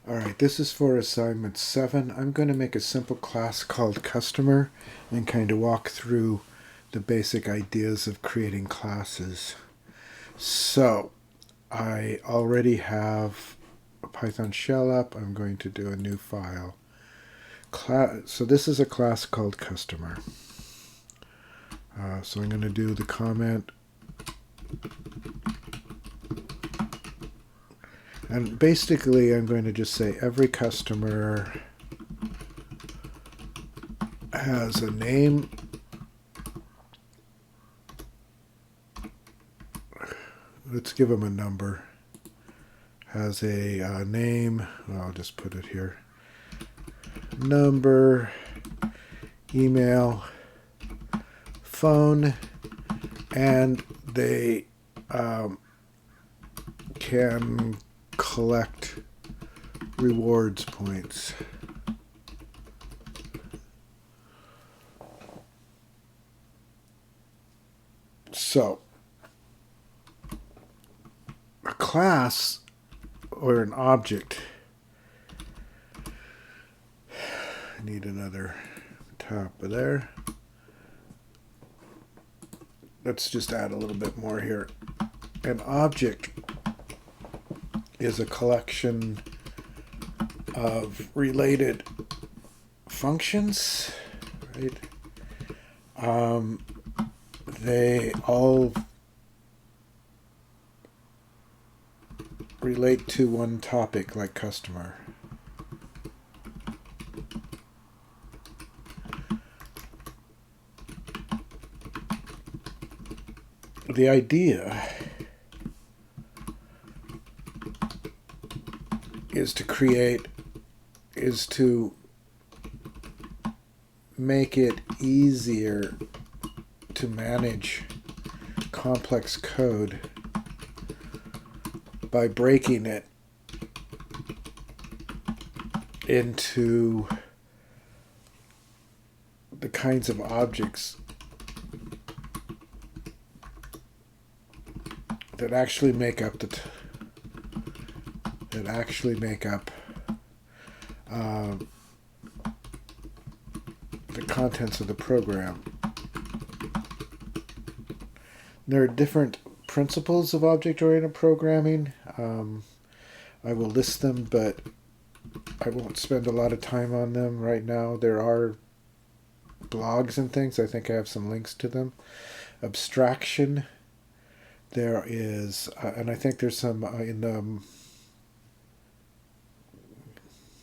Alright, this is for assignment 7. I'm going to make a simple class called Customer and kind of walk through the basic ideas of creating classes. So, I already have a Python shell up. I'm going to do a new file. So this is a class called Customer. So I'm going to do the comment. And basically, I'm going to just say every customer has a name. Let's give them a number. Has a name. I'll just put it here. Number, email, phone, and they can collect rewards points. So, a class or an object. I need another tab there. Let's just add a little bit more here. An object is a collection of related functions, right? They all relate to one topic, like customer. The idea is to make it easier to manage complex code by breaking it into the kinds of objects that actually make up the contents of the program. There are different principles of object-oriented programming. I will list them, but I won't spend a lot of time on them right now. There are blogs and things. I think I have some links to them. Abstraction. There is, and I think there's some in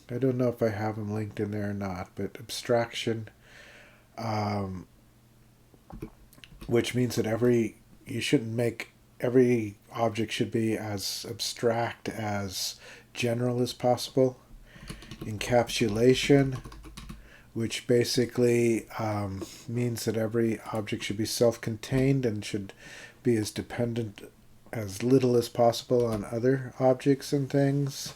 I don't know if I have them linked in there or not, but abstraction, which means that you shouldn't make every object should be as abstract as general as possible. Encapsulation, which basically means that every object should be self-contained and should be as dependent as little as possible on other objects and things.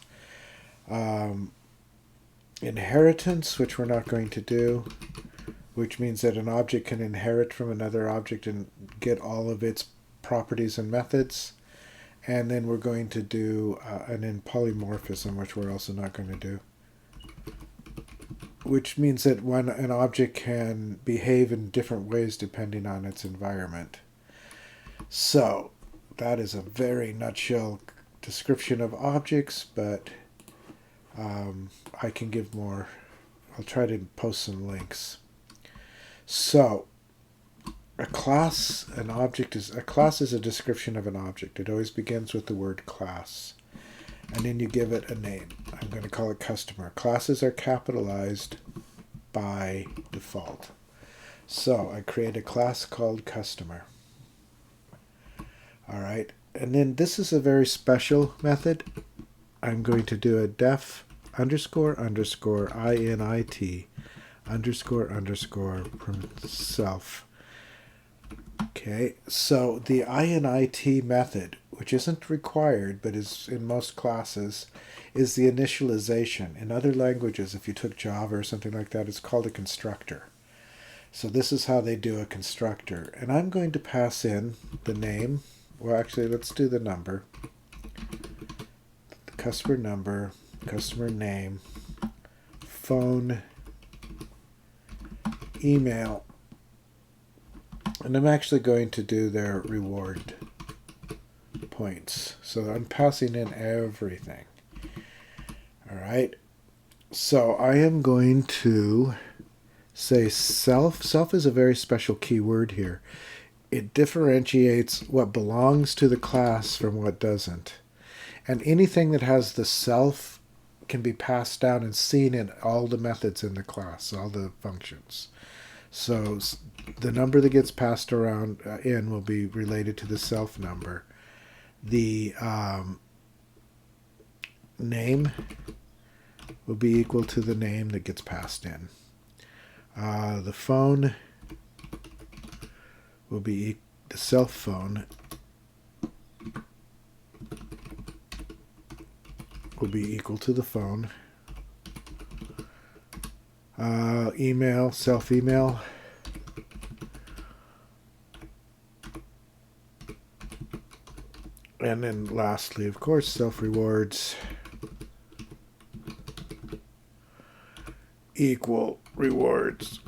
Inheritance, which we're not going to do, which means that an object can inherit from another object and get all of its properties and methods. And then we're going to do an polymorphism, which we're also not going to do, which means that when an object can behave in different ways depending on its environment. So that is a very nutshell description of objects, but I can give more. I'll try to post some links. So a class is a description of an object. It always begins with the word class, and then you give it a name. I'm going to call it customer. Classes are capitalized by default. So I create a class called customer. All right, and then this is a very special method. I'm going to do a def __init __ self. Okay, so the init method, which isn't required but is in most classes, is the initialization. In other languages, if you took Java or something like that, it's called a constructor. So this is how they do a constructor. And I'm going to pass in the name. Well, actually, let's do the number. The customer number, customer name, phone, email, and I'm actually going to do their reward points. So I'm passing in everything. All right. So I am going to say self. Self is a very special keyword here. It differentiates what belongs to the class from what doesn't. And anything that has the self can be passed down and seen in all the methods in the class, all the functions. So the number that gets passed around in will be related to the self number. The name will be equal to the name that gets passed in. The phone will be the self phone will be equal to the phone. Email, self email. And then lastly, of course, self rewards equal rewards.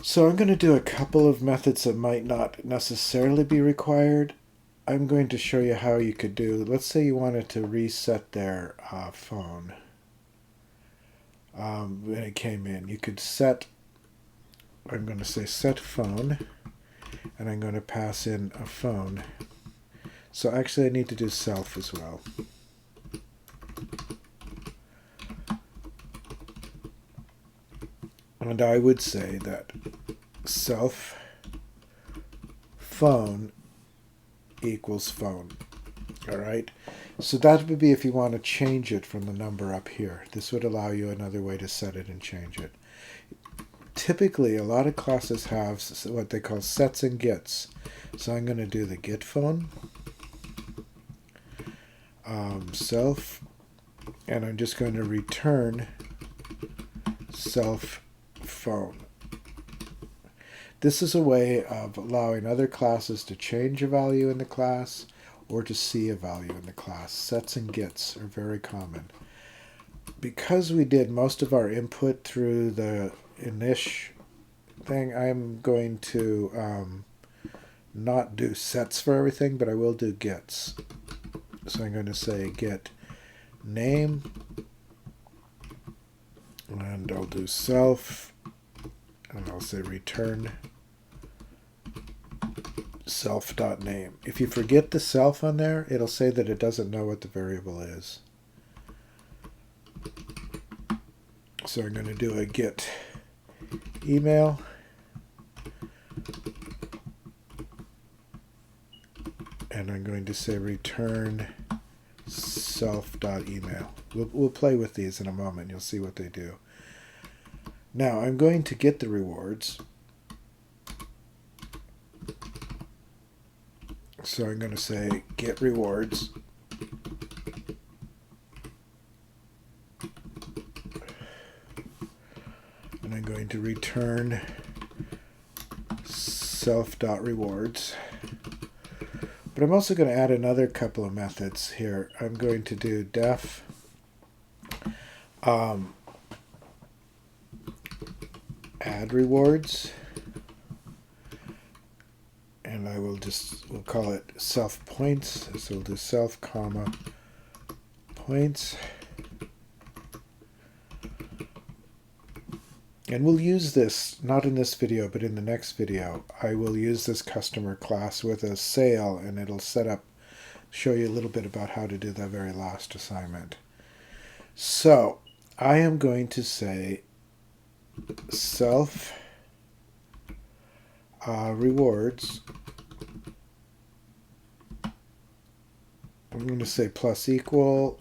So I'm going to do a couple of methods that might not necessarily be required. I'm going to show you how you could do, let's say you wanted to reset their phone when it came in. You could set, I'm going to say set phone, and I'm going to pass in a phone. So actually I need to do self as well. And I would say that self phone equals phone. All right. So that would be if you want to change it from the number up here. This would allow you another way to set it and change it. Typically, a lot of classes have what they call sets and gets. So I'm going to do the get phone, self, and I'm just going to return self phone. This is a way of allowing other classes to change a value in the class or to see a value in the class. Sets and gets are very common. Because we did most of our input through the init thing, I'm going to not do sets for everything, but I will do gets. So I'm going to say get name, and I'll do self, and I'll say return self.name. If you forget the self on there, it'll say that it doesn't know what the variable is. So I'm going to do a get email, and I'm going to say return self.email. We'll play with these in a moment. You'll see what they do. Now I'm going to get the rewards. So I'm going to say get rewards. And I'm going to return self.rewards. But I'm also going to add another couple of methods here. I'm going to do def add rewards, and I will we'll call it self points. So we'll do self comma points, and we'll use this not in this video but in the next video. I will use this customer class with a sale, and it'll show you a little bit about how to do that very last assignment. So I am going to say self rewards. I'm going to say plus equal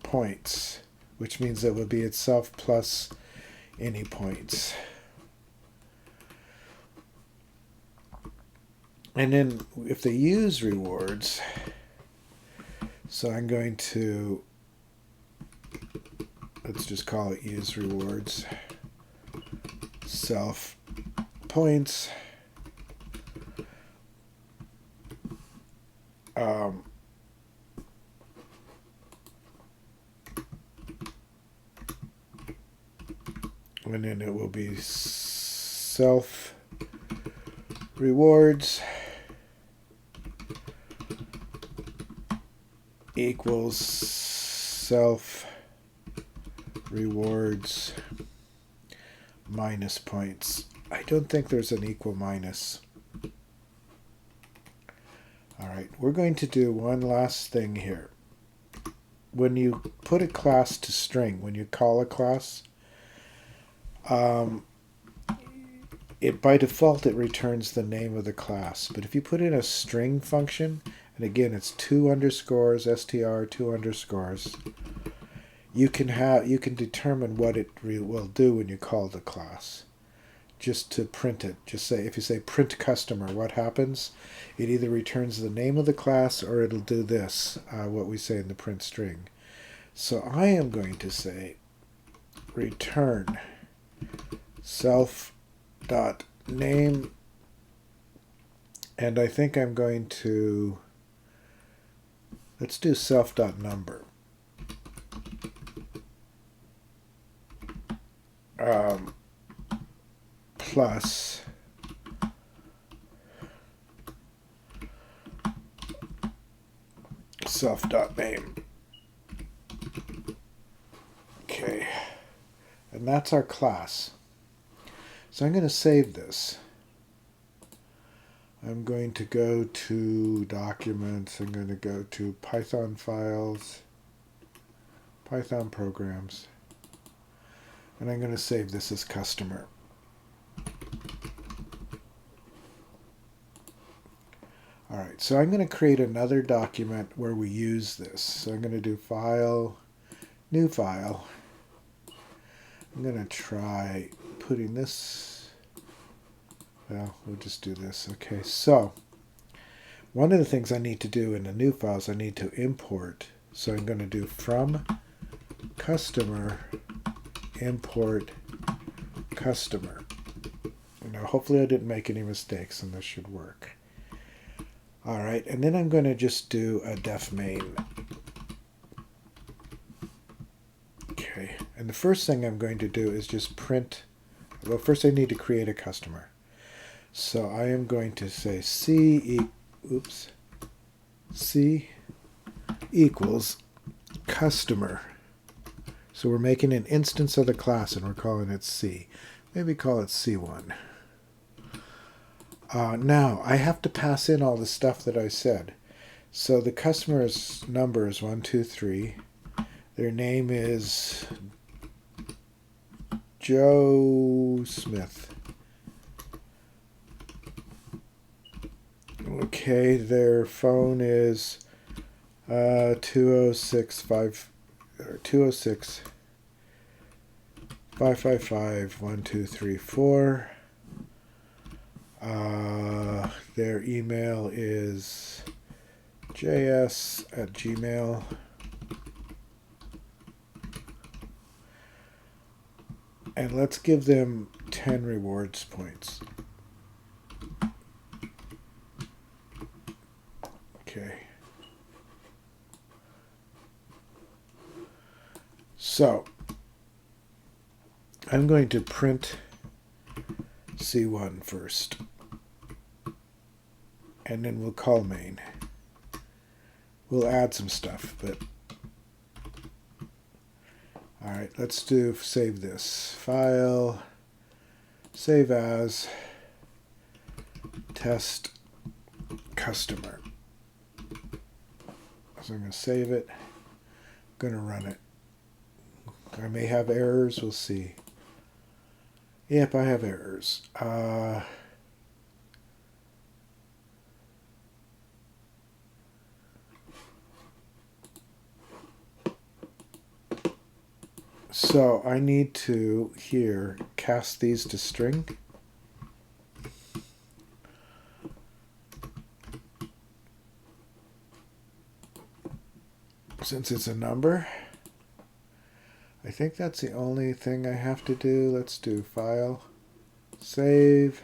points, which means that would be itself plus any points. And then if they use rewards, so I'm going to, let's just call it use rewards, self points, and then it will be self rewards equals self rewards minus points. I don't think there's an equal minus. All right, we're going to do one last thing here. When you put a class to string, when you call a class, it by default it returns the name of the class. But if you put in a string function, and again it's 2 underscores str 2 underscores, you can determine what it will do when you call the class. Just to print it, just say, if you say print customer, what happens? It either returns the name of the class or it'll do this, what we say in the print string. So I am going to say return self.name, and I think I'm going to, let's do self.number. Plus self.name. Okay, and that's our class. So I'm going to save this. I'm going to go to Documents. I'm going to go to Python Files, Python Programs, and I'm going to save this as Customer. All right, so I'm going to create another document where we use this. So I'm going to do File, New File. I'm going to try putting this, well, we'll just do this. Okay, so one of the things I need to do in the new file is I need to import. So I'm going to do from customer import customer. Now hopefully I didn't make any mistakes and this should work. All right, and then I'm going to just do a def main. Okay, and the first thing I'm going to do is just print, well, first I need to create a customer. So I am going to say C equals customer. So we're making an instance of the class and we're calling it C. Maybe call it C1. Now, I have to pass in all the stuff that I said. So the customer's number is 123. Their name is Joe Smith. Okay, their phone is 206 555 1234. Their email is js@gmail. And let's give them 10 rewards points. Okay. So I'm going to print C1 first. And then we'll call main. We'll add some stuff, but all right, let's save this. File, save as, test customer. So I'm going to save it. I'm going to run it. I may have errors, we'll see. Yep, I have errors. So I need to here cast these to string. Since it's a number, I think that's the only thing I have to do. Let's do file, save,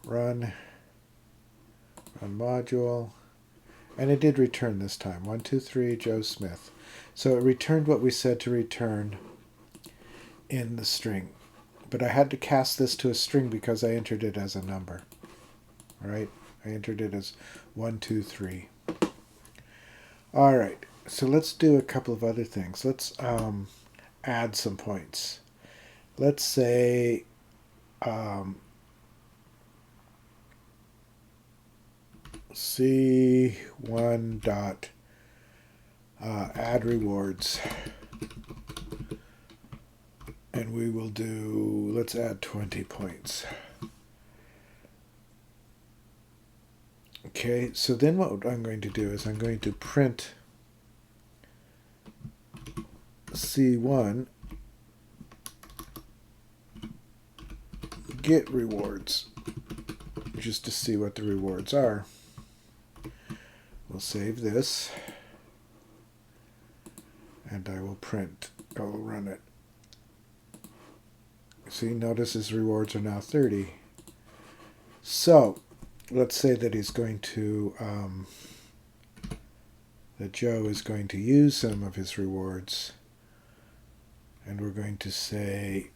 run module, and it did return this time. 123 Joe Smith. So it returned what we said to return. in the string. But I had to cast this to a string because I entered it as a number. All right? I entered it as 1, 2, 3. All right. So let's do a couple of other things. Let's add some points. Let's say C1 dot add rewards. And we will do, let's add 20 points. Okay, so then what I'm going to do is I'm going to print C1 get rewards, just to see what the rewards are. We'll save this, and I will run it. See, notice his rewards are now 30. So, let's say that he's going to, that Joe is going to use some of his rewards. And we're going to say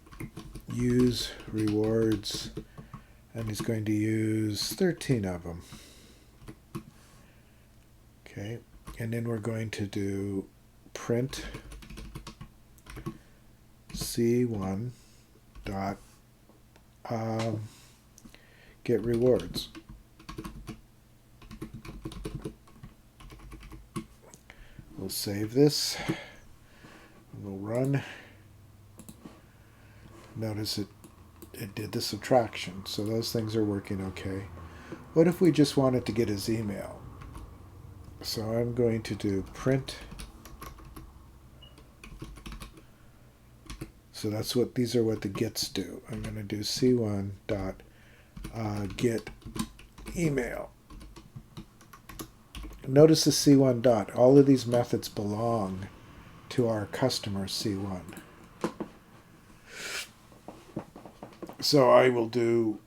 use rewards, and he's going to use 13 of them. Okay, and then we're going to do print C1 dot get rewards. We'll save this. We'll run. Notice it did the subtraction, so those things are working okay. What if we just wanted to get his email? So I'm going to do print. So that's what these are what the gets do. I'm going to do C1 dot get email. Notice the C1 dot. All of these methods belong to our customer C1. So I will do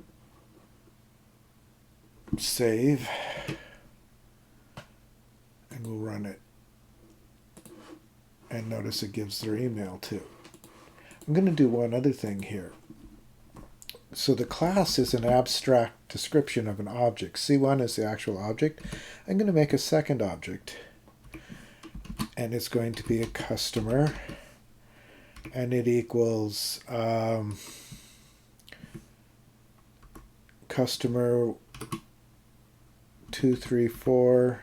save, and we'll run it. And notice it gives their email too. I'm going to do one other thing here. So the class is an abstract description of an object. C1 is the actual object. I'm going to make a second object, and it's going to be a customer, and it equals customer 234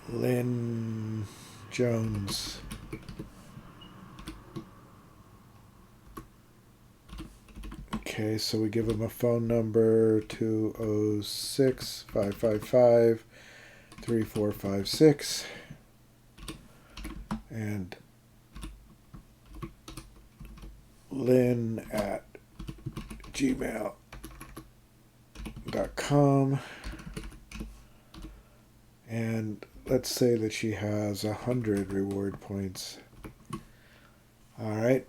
Lynn Jones. Okay, so we give him a phone number 206-555-3456, and Lynn at gmail.com, and let's say that she has 100 reward points. All right.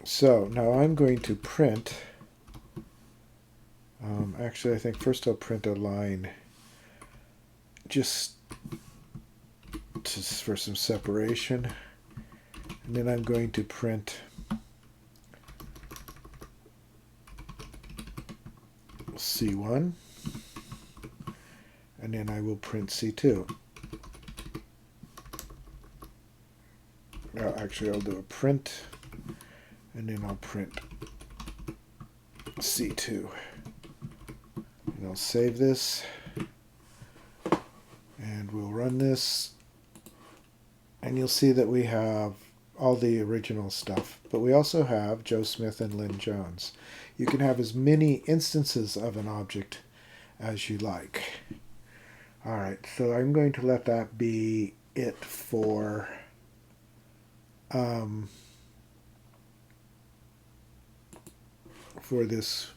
So now I'm going to print. Actually, I think first I'll print a line just for some separation. And then I'm going to print C1. And then I will print C2. Actually, I'll do a print, and then I'll print C2. And I'll save this, and we'll run this, and you'll see that we have all the original stuff, but we also have Joe Smith and Lynn Jones. You can have as many instances of an object as you like. All right, so I'm going to let that be it for this